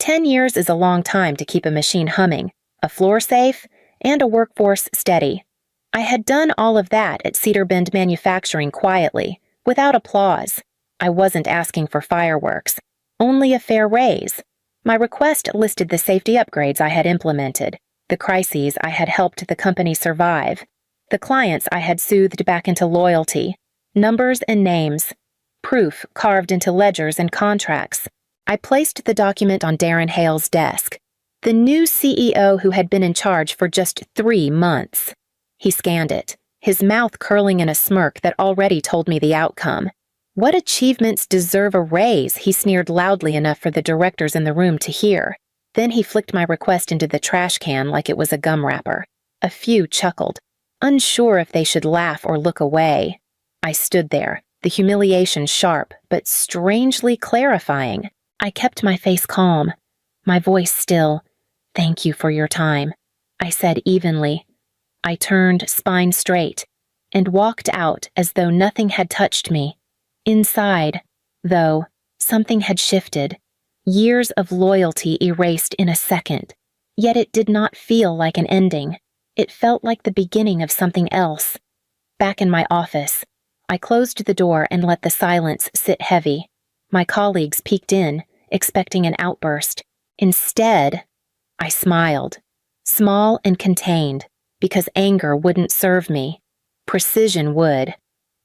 10 years is a long time to keep a machine humming, a floor safe, and a workforce steady. I had done all of that at Cedar Bend Manufacturing quietly, without applause. I wasn't asking for fireworks, only a fair raise. My request listed the safety upgrades I had implemented, the crises I had helped the company survive, the clients I had soothed back into loyalty, numbers and names, proof carved into ledgers and contracts. I placed the document on Darren Hale's desk, the new CEO who had been in charge for just 3 months. He scanned it, his mouth curling in a smirk that already told me the outcome. What achievements deserve a raise? He sneered loudly enough for the directors in the room to hear. Then he flicked my request into the trash can like it was a gum wrapper. A few chuckled, unsure if they should laugh or look away. I stood there, the humiliation sharp but strangely clarifying. I kept my face calm, my voice still. "Thank you for your time," I said evenly. I turned spine straight and walked out as though nothing had touched me. Inside, though, something had shifted. Years of loyalty erased in a second. Yet it did not feel like an ending. It felt like the beginning of something else. Back in my office, I closed the door and let the silence sit heavy. My colleagues peeked in, expecting an outburst. Instead, I smiled, small and contained, because anger wouldn't serve me. Precision would.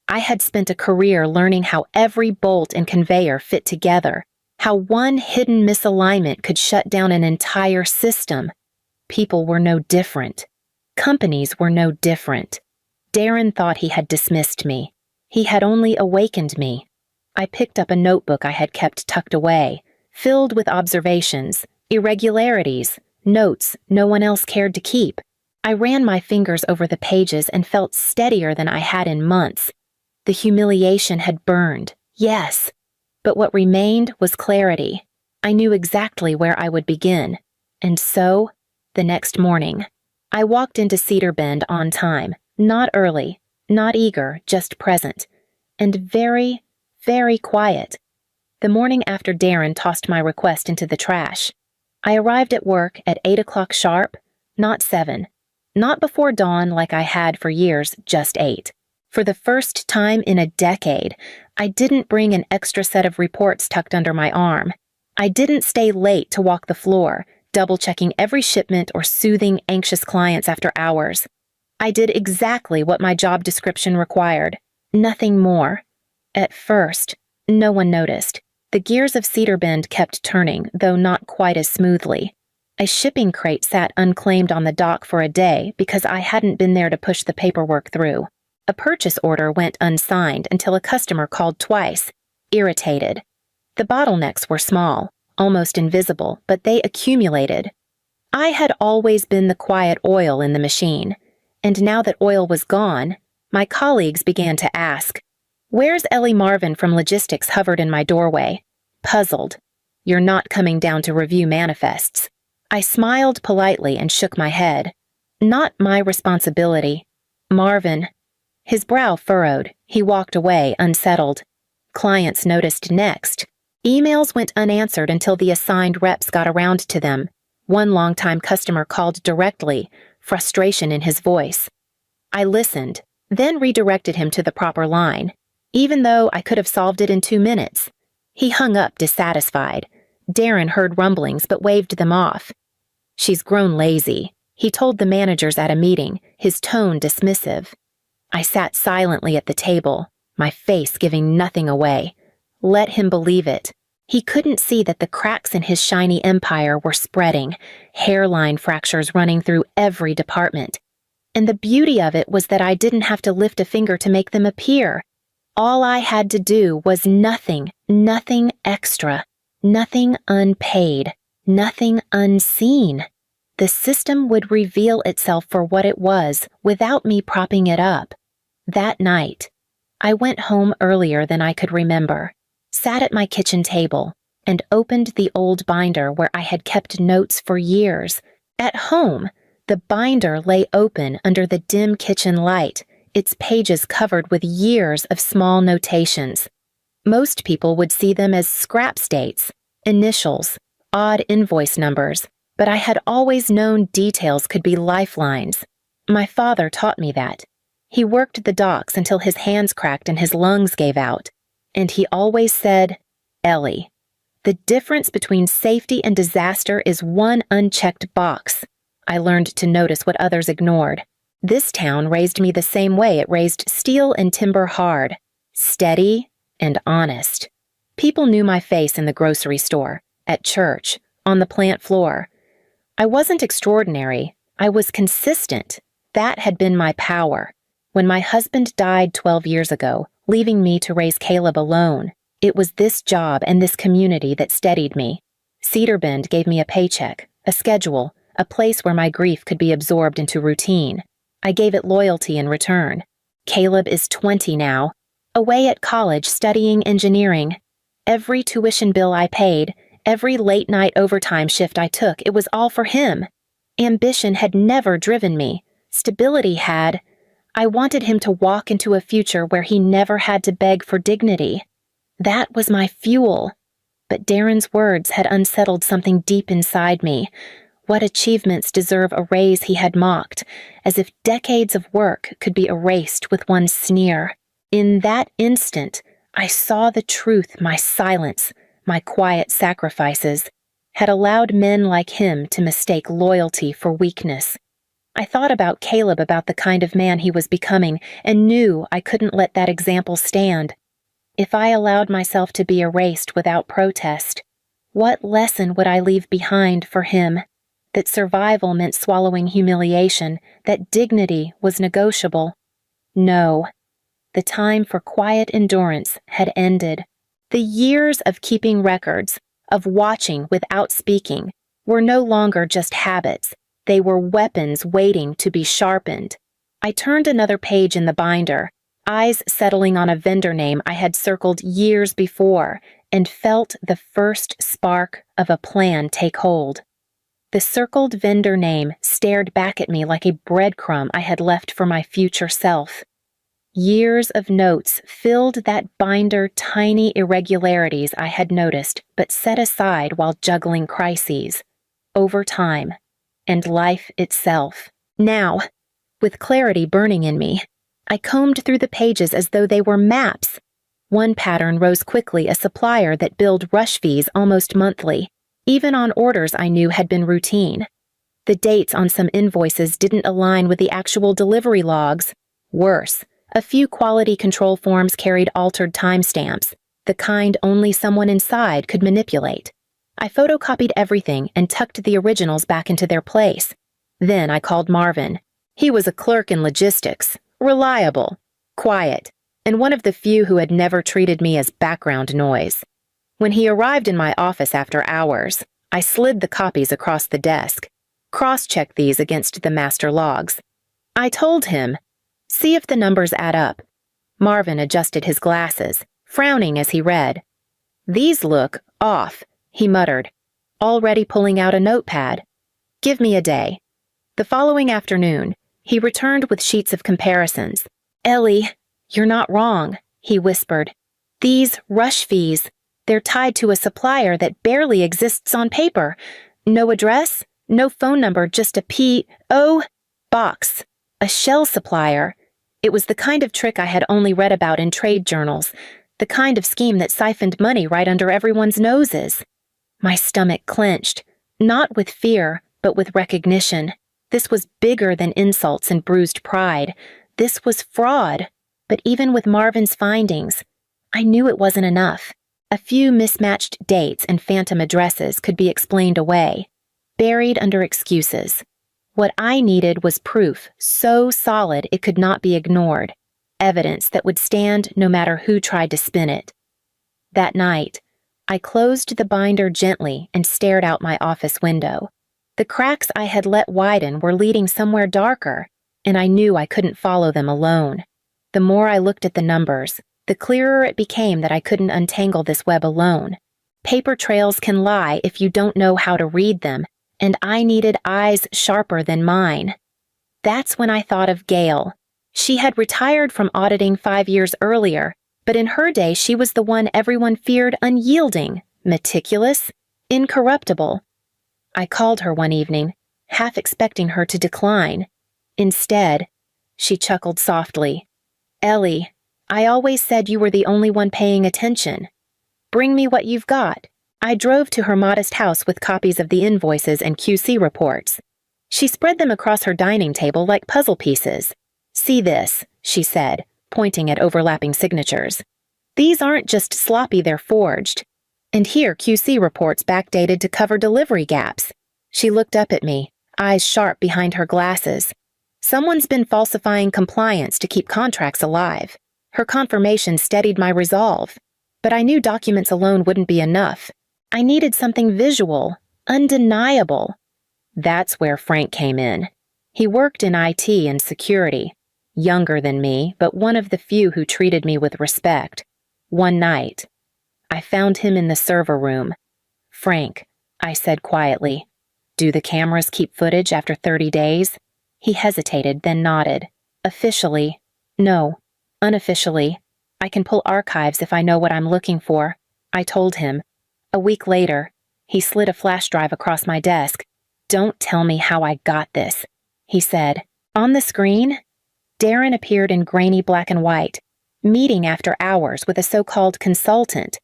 I had spent a career learning how every bolt and conveyor fit together, how one hidden misalignment could shut down an entire system. People were no different. Companies were no different. Darren thought he had dismissed me. He had only awakened me. I picked up a notebook I had kept tucked away, filled with observations, irregularities, notes no one else cared to keep. I ran my fingers over the pages and felt steadier than I had in months. The humiliation had burned, yes, but what remained was clarity. I knew exactly where I would begin. And so, the next morning, I walked into Cedar Bend on time, not early, not eager, just present, and very, very quiet. The morning after Darren tossed my request into the trash, I arrived at work at 8 o'clock sharp, not 7. Not before dawn like I had for years, just 8. For the first time in a decade, I didn't bring an extra set of reports tucked under my arm. I didn't stay late to walk the floor, double-checking every shipment or soothing anxious clients after hours. I did exactly what my job description required, nothing more. At first, no one noticed. The gears of Cedar Bend kept turning, though not quite as smoothly. A shipping crate sat unclaimed on the dock for a day because I hadn't been there to push the paperwork through. A purchase order went unsigned until a customer called twice, irritated. The bottlenecks were small, almost invisible, but they accumulated. I had always been the quiet oil in the machine, and now that oil was gone, my colleagues began to ask. "Where's Ellie Marvin from logistics?" hovered in my doorway. Puzzled. "You're not coming down to review manifests." I smiled politely and shook my head. Not my responsibility. Marvin. His brow furrowed. He walked away, unsettled. Clients noticed next. Emails went unanswered until the assigned reps got around to them. One longtime customer called directly, frustration in his voice. I listened, then redirected him to the proper line, even though I could have solved it in 2 minutes. He hung up dissatisfied. Darren heard rumblings but waved them off. "She's grown lazy," he told the managers at a meeting, his tone dismissive. I sat silently at the table, my face giving nothing away. Let him believe it. He couldn't see that the cracks in his shiny empire were spreading, hairline fractures running through every department. And the beauty of it was that I didn't have to lift a finger to make them appear. All I had to do was nothing extra. Nothing unpaid, nothing unseen. The system would reveal itself for what it was without me propping it up. That night, I went home earlier than I could remember, sat at my kitchen table, and opened the old binder where I had kept notes for years. At home, the binder lay open under the dim kitchen light, its pages covered with years of small notations. Most people would see them as scrap dates, initials, odd invoice numbers, but I had always known details could be lifelines. My father taught me that. He worked the docks until his hands cracked and his lungs gave out. And he always said, "Ellie, the difference between safety and disaster is one unchecked box." I learned to notice what others ignored. This town raised me the same way it raised steel and timber hard, steady and honest. People knew my face in the grocery store, at church, on the plant floor. I wasn't extraordinary. I was consistent. That had been my power. When my husband died 12 years ago, leaving me to raise Caleb alone, it was this job and this community that steadied me. Cedar Bend gave me a paycheck, a schedule, a place where my grief could be absorbed into routine. I gave it loyalty in return. Caleb is 20 now, away at college studying engineering. Every tuition bill I paid, every late-night overtime shift I took, it was all for him. Ambition had never driven me. Stability had. I wanted him to walk into a future where he never had to beg for dignity. That was my fuel. But Darren's words had unsettled something deep inside me. What achievements deserve a raise he had mocked, as if decades of work could be erased with one sneer. In that instant, I saw the truth my silence, my quiet sacrifices, had allowed men like him to mistake loyalty for weakness. I thought about Caleb, about the kind of man he was becoming, and knew I couldn't let that example stand. If I allowed myself to be erased without protest, what lesson would I leave behind for him? That survival meant swallowing humiliation, that dignity was negotiable. No, the time for quiet endurance had ended. The years of keeping records, of watching without speaking, were no longer just habits. They were weapons waiting to be sharpened. I turned another page in the binder, eyes settling on a vendor name I had circled years before, and felt the first spark of a plan take hold. The circled vendor name stared back at me like a breadcrumb I had left for my future self. Years of notes filled that binder, tiny irregularities I had noticed but set aside while juggling crises, overtime, and life itself. Now, with clarity burning in me, I combed through the pages as though they were maps. One pattern rose quickly, a supplier that billed rush fees almost monthly, even on orders I knew had been routine. The dates on some invoices didn't align with the actual delivery logs. Worse, a few quality control forms carried altered timestamps, the kind only someone inside could manipulate. I photocopied everything and tucked the originals back into their place. Then I called Marvin. He was a clerk in logistics, reliable, quiet, and one of the few who had never treated me as background noise. When he arrived in my office after hours, I slid the copies across the desk, cross-checked these against the master logs. I told him, "See if the numbers add up." Marvin adjusted his glasses, frowning as he read. "These look off," he muttered, already pulling out a notepad. "Give me a day." The following afternoon, he returned with sheets of comparisons. "Ellie, you're not wrong," he whispered. "These rush fees, they're tied to a supplier that barely exists on paper. No address, no phone number, just a P.O. box. A shell supplier. It was the kind of trick I had only read about in trade journals, the kind of scheme that siphoned money right under everyone's noses. My stomach clenched, not with fear, but with recognition. This was bigger than insults and bruised pride. This was fraud. But even with Marvin's findings, I knew it wasn't enough. A few mismatched dates and phantom addresses could be explained away, buried under excuses. What I needed was proof so solid it could not be ignored, evidence that would stand no matter who tried to spin it. That night, I closed the binder gently and stared out my office window. The cracks I had let widen were leading somewhere darker, and I knew I couldn't follow them alone. The more I looked at the numbers, the clearer it became that I couldn't untangle this web alone. Paper trails can lie if you don't know how to read them, and I needed eyes sharper than mine. That's when I thought of Gail. She had retired from auditing 5 years earlier, but in her day she was the one everyone feared, unyielding, meticulous, Incorruptible. I called her one evening, half expecting her to decline. Instead, she chuckled softly. Ellie, I always said you were the only one paying attention. Bring me what you've got. I drove to her modest house with copies of the invoices and QC reports. She spread them across her dining table like puzzle pieces. See this, she said, pointing at overlapping signatures. These aren't just sloppy, they're forged. And here QC reports backdated to cover delivery gaps. She looked up at me, eyes sharp behind her glasses. Someone's been falsifying compliance to keep contracts alive. Her confirmation steadied my resolve. But I knew documents alone wouldn't be enough. I needed something visual, undeniable. That's where Frank came in. He worked in IT and security. Younger than me, but one of the few who treated me with respect. One night, I found him in the server room. Frank, I said quietly, do the cameras keep footage after 30 days? He hesitated, then nodded. Officially, no. Unofficially, I can pull archives if I know what I'm looking for, I told him. A week later, he slid a flash drive across my desk. Don't tell me how I got this, he said. On the screen, Darren appeared in grainy black and white, meeting after hours with a so-called consultant.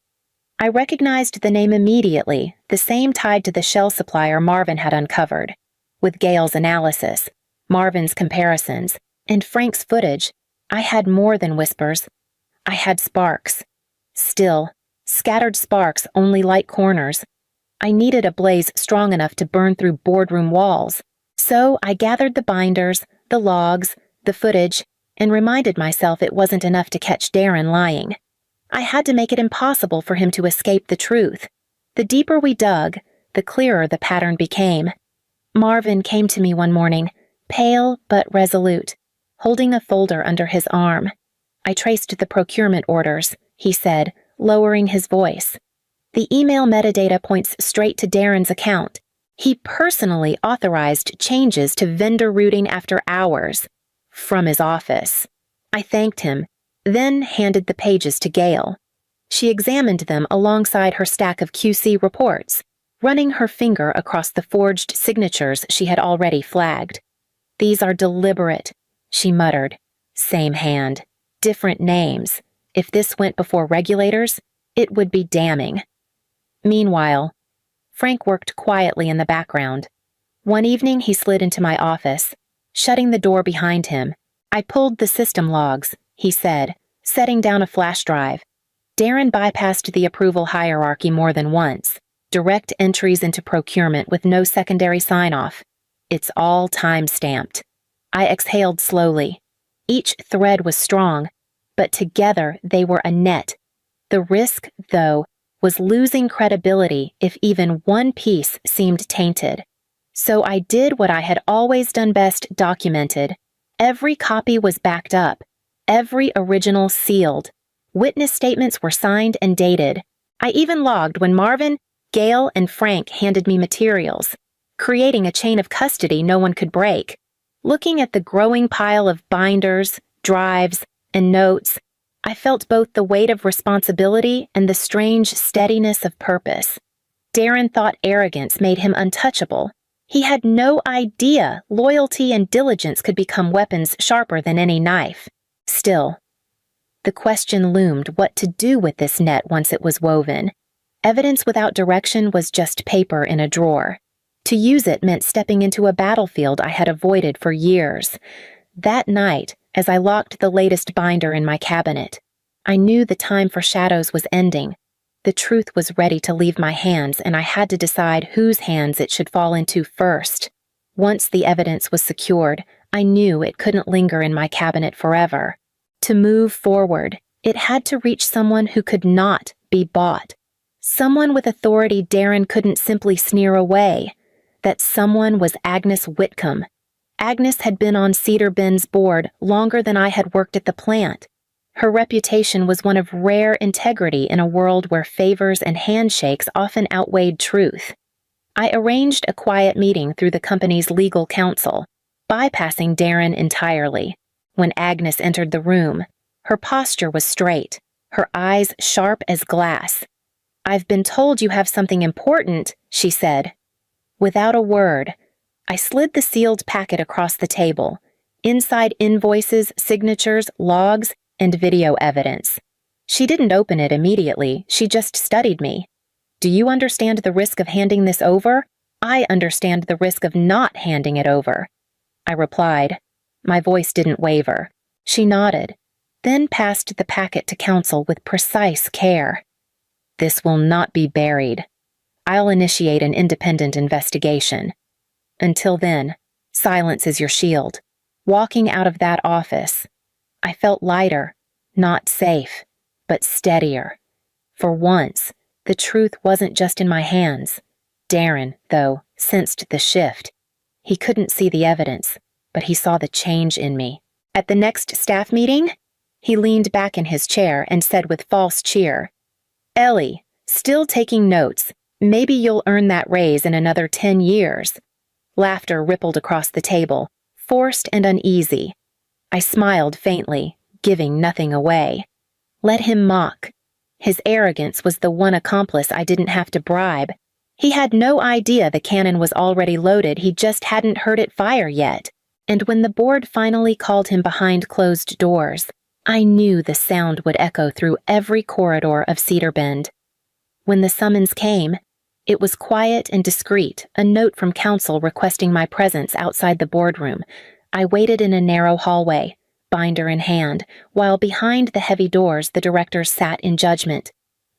I recognized the name immediately, the same tied to the shell supplier Marvin had uncovered. With Gail's analysis, Marvin's comparisons, and Frank's footage, I had more than whispers. I had sparks. Still, scattered sparks only light corners. I needed a blaze strong enough to burn through boardroom walls. So I gathered the binders, the logs, the footage, and reminded myself it wasn't enough to catch Darren lying. I had to make it impossible for him to escape the truth. The deeper we dug, the clearer the pattern became. Marvin came to me one morning, pale but resolute, holding a folder under his arm. I traced the procurement orders, he said, lowering his voice. The email metadata points straight to Darren's account. He personally authorized changes to vendor routing after hours. From his office. I thanked him, then handed the pages to Gail. She examined them alongside her stack of QC reports, running her finger across the forged signatures she had already flagged. These are deliberate, she muttered. Same hand, different names. If this went before regulators, it would be damning. Meanwhile, Frank worked quietly in the background. One evening he slid into my office, shutting the door behind him. I pulled the system logs, he said, setting down a flash drive. Darren bypassed the approval hierarchy more than once. Direct entries into procurement with no secondary sign-off. It's all time-stamped. I exhaled slowly. Each thread was strong, but together they were a net. The risk, though, was losing credibility if even one piece seemed tainted. So I did what I had always done best, documented. Every copy was backed up, every original sealed. Witness statements were signed and dated. I even logged when Marvin, Gail, and Frank handed me materials, creating a chain of custody no one could break. Looking at the growing pile of binders, drives, and notes, I felt both the weight of responsibility and the strange steadiness of purpose. Darren thought arrogance made him untouchable. He had no idea loyalty and diligence could become weapons sharper than any knife. Still, the question loomed what to do with this net once it was woven. Evidence without direction was just paper in a drawer. To use it meant stepping into a battlefield I had avoided for years. That night, as I locked the latest binder in my cabinet, I knew the time for shadows was ending. The truth was ready to leave my hands, and I had to decide whose hands it should fall into first. Once the evidence was secured, I knew it couldn't linger in my cabinet forever. To move forward, it had to reach someone who could not be bought. Someone with authority Darren couldn't simply sneer away. That someone was Agnes Whitcomb. Agnes had been on Cedar Bend's board longer than I had worked at the plant. Her reputation was one of rare integrity in a world where favors and handshakes often outweighed truth. I arranged a quiet meeting through the company's legal counsel, bypassing Darren entirely. When Agnes entered the room, her posture was straight, her eyes sharp as glass. "I've been told you have something important," she said. Without a word, I slid the sealed packet across the table. Inside invoices, signatures, logs, and video evidence. She didn't open it immediately, she just studied me. "Do you understand the risk of handing this over? I understand the risk of not handing it over." I replied. My voice didn't waver. She nodded, then passed the packet to counsel with precise care. "This will not be buried. I'll initiate an independent investigation. Until then, silence is your shield." Walking out of that office, I felt lighter, not safe, but steadier. For once, the truth wasn't just in my hands. Darren, though, sensed the shift. He couldn't see the evidence, but he saw the change in me. At the next staff meeting, he leaned back in his chair and said with false cheer, "Ellie, still taking notes. Maybe you'll earn that raise in another 10 years. Laughter rippled across the table, forced and uneasy. I smiled faintly, giving nothing away. Let him mock. His arrogance was the one accomplice I didn't have to bribe. He had no idea the cannon was already loaded, he just hadn't heard it fire yet. And when the board finally called him behind closed doors, I knew the sound would echo through every corridor of Cedar Bend. When the summons came, it was quiet and discreet, a note from counsel requesting my presence outside the boardroom. I waited in a narrow hallway, binder in hand, while behind the heavy doors the directors sat in judgment.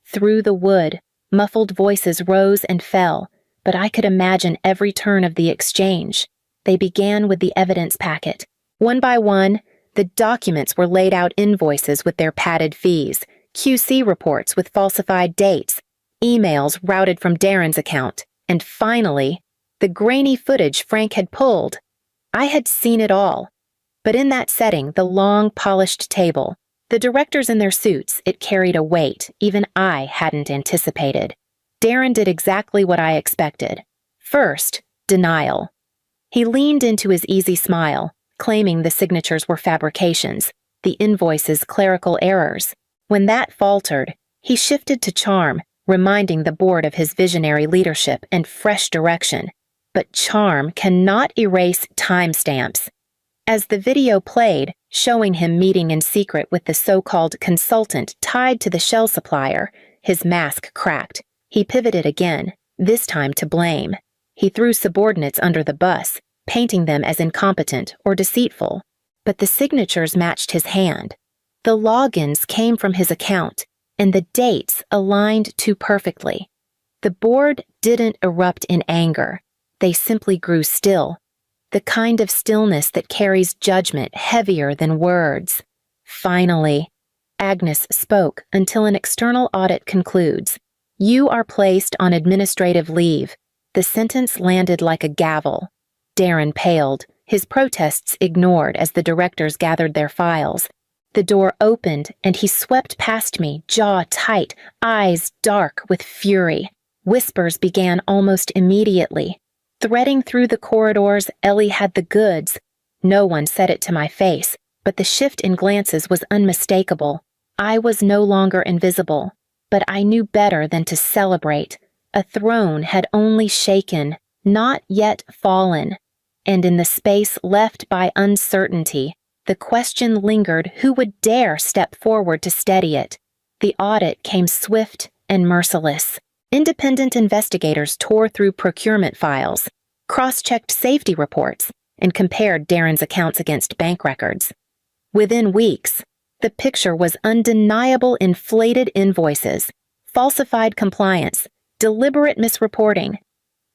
Through the wood, muffled voices rose and fell, but I could imagine every turn of the exchange. They began with the evidence packet. One by one, the documents were laid out: invoices with their padded fees, QC reports with falsified dates, emails routed from Darren's account, and finally, the grainy footage Frank had pulled. I had seen it all. But in that setting, the long, polished table, the directors in their suits, it carried a weight even I hadn't anticipated. Darren did exactly what I expected. First, denial. He leaned into his easy smile, claiming the signatures were fabrications, the invoices clerical errors. When that faltered, he shifted to charm, reminding the board of his visionary leadership and fresh direction. But charm cannot erase timestamps. As the video played, showing him meeting in secret with the so-called consultant tied to the shell supplier, his mask cracked. He pivoted again, this time to blame. He threw subordinates under the bus, painting them as incompetent or deceitful. But the signatures matched his hand. The logins came from his account, and the dates aligned too perfectly. The board didn't erupt in anger. They simply grew still, the kind of stillness that carries judgment heavier than words. Finally, Agnes spoke until an external audit concludes. "You are placed on administrative leave." The sentence landed like a gavel. Darren paled, his protests ignored as the directors gathered their files. The door opened and he swept past me, jaw tight, eyes dark with fury. Whispers began almost immediately. Threading through the corridors, Ellie had the goods. No one said it to my face, but the shift in glances was unmistakable. I was no longer invisible, but I knew better than to celebrate. A throne had only shaken, not yet fallen. And in the space left by uncertainty, the question lingered who would dare step forward to steady it. The audit came swift and merciless. Independent investigators tore through procurement files, cross-checked safety reports, and compared Darren's accounts against bank records. Within weeks, the picture was undeniable: inflated invoices, falsified compliance, deliberate misreporting.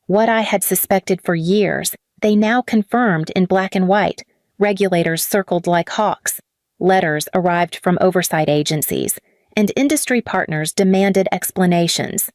What I had suspected for years, they now confirmed in black and white. Regulators circled like hawks. Letters arrived from oversight agencies, and industry partners demanded explanations.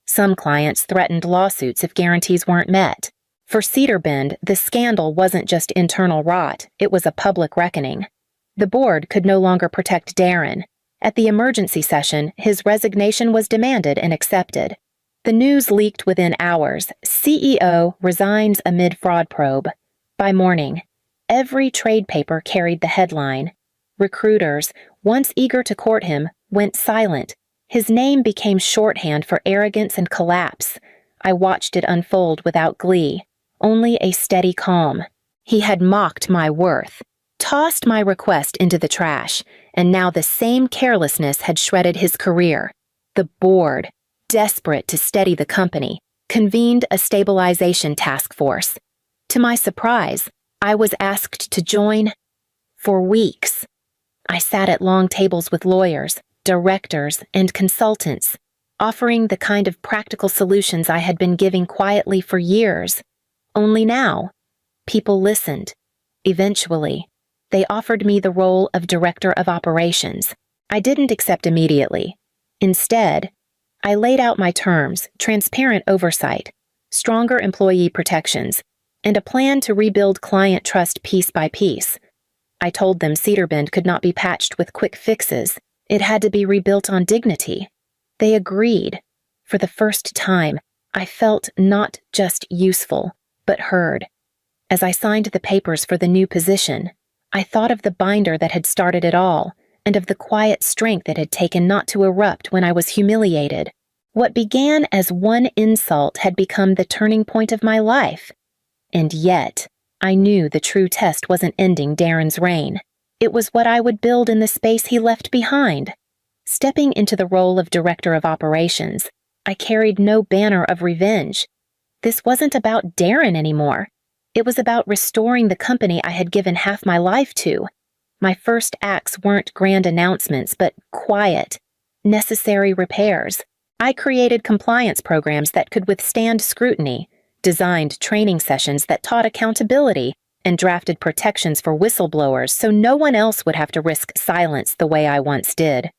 Some clients threatened lawsuits if guarantees weren't met. For Cedar Bend, the scandal wasn't just internal rot, it was a public reckoning. The board could no longer protect Darren. At the emergency session, his resignation was demanded and accepted. The news leaked within hours: CEO resigns amid fraud probe. By morning, every trade paper carried the headline. Recruiters, once eager to court him, went silent. His name became shorthand for arrogance and collapse. I watched it unfold without glee, only a steady calm. He had mocked my worth, tossed my request into the trash, and now the same carelessness had shredded his career. The board, desperate to steady the company, convened a stabilization task force. To my surprise, I was asked to join for weeks. I sat at long tables with lawyers, directors, and consultants, offering the kind of practical solutions I had been giving quietly for years. Only now, people listened. Eventually, they offered me the role of director of operations. I didn't accept immediately. Instead, I laid out my terms, transparent oversight, stronger employee protections, and a plan to rebuild client trust piece by piece. I told them Cedar Bend could not be patched with quick fixes. It had to be rebuilt on dignity. They agreed. For the first time, I felt not just useful, but heard. As I signed the papers for the new position, I thought of the binder that had started it all, and of the quiet strength it had taken not to erupt when I was humiliated. What began as one insult had become the turning point of my life. And yet, I knew the true test wasn't ending Darren's reign. It was what I would build in the space he left behind. Stepping into the role of director of operations, I carried no banner of revenge. This wasn't about Darren anymore. It was about restoring the company I had given half my life to. My first acts weren't grand announcements, but quiet, necessary repairs. I created compliance programs that could withstand scrutiny, designed training sessions that taught accountability, and drafted protections for whistleblowers so no one else would have to risk silence the way I once did.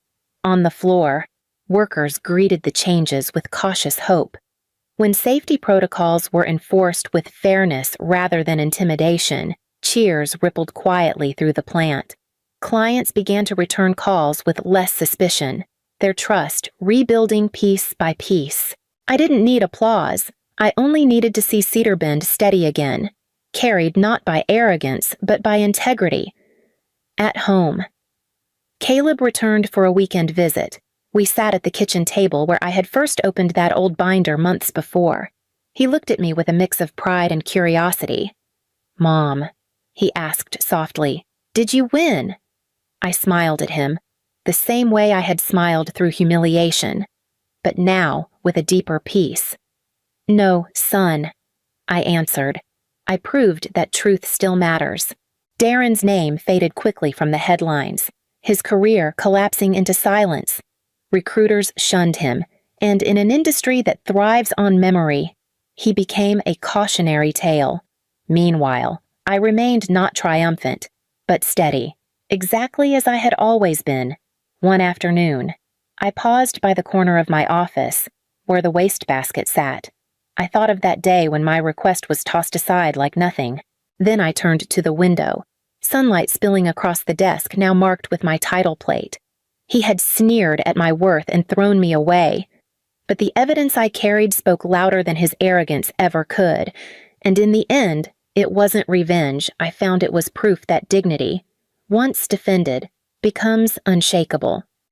On the floor, workers greeted the changes with cautious hope. When safety protocols were enforced with fairness rather than intimidation, cheers rippled quietly through the plant. Clients began to return calls with less suspicion, their trust rebuilding piece by piece. I didn't need applause. I only needed to see Cedar Bend steady again, carried not by arrogance, but by integrity. At home. Caleb returned for a weekend visit. We sat at the kitchen table where I had first opened that old binder months before. He looked at me with a mix of pride and curiosity. "Mom," he asked softly, "did you win?" I smiled at him, the same way I had smiled through humiliation, but now with a deeper peace. "No, son," I answered. I proved that truth still matters. Darren's name faded quickly from the headlines, his career collapsing into silence. Recruiters shunned him, and in an industry that thrives on memory, he became a cautionary tale. Meanwhile, I remained not triumphant, but steady, exactly as I had always been. One afternoon, I paused by the corner of my office, where the wastebasket sat. I thought of that day when my request was tossed aside like nothing. Then I turned to the window, sunlight spilling across the desk now marked with my title plate. He had sneered at my worth and thrown me away. But the evidence I carried spoke louder than his arrogance ever could, and in the end, it wasn't revenge. I found it was proof that dignity, once defended, becomes unshakable.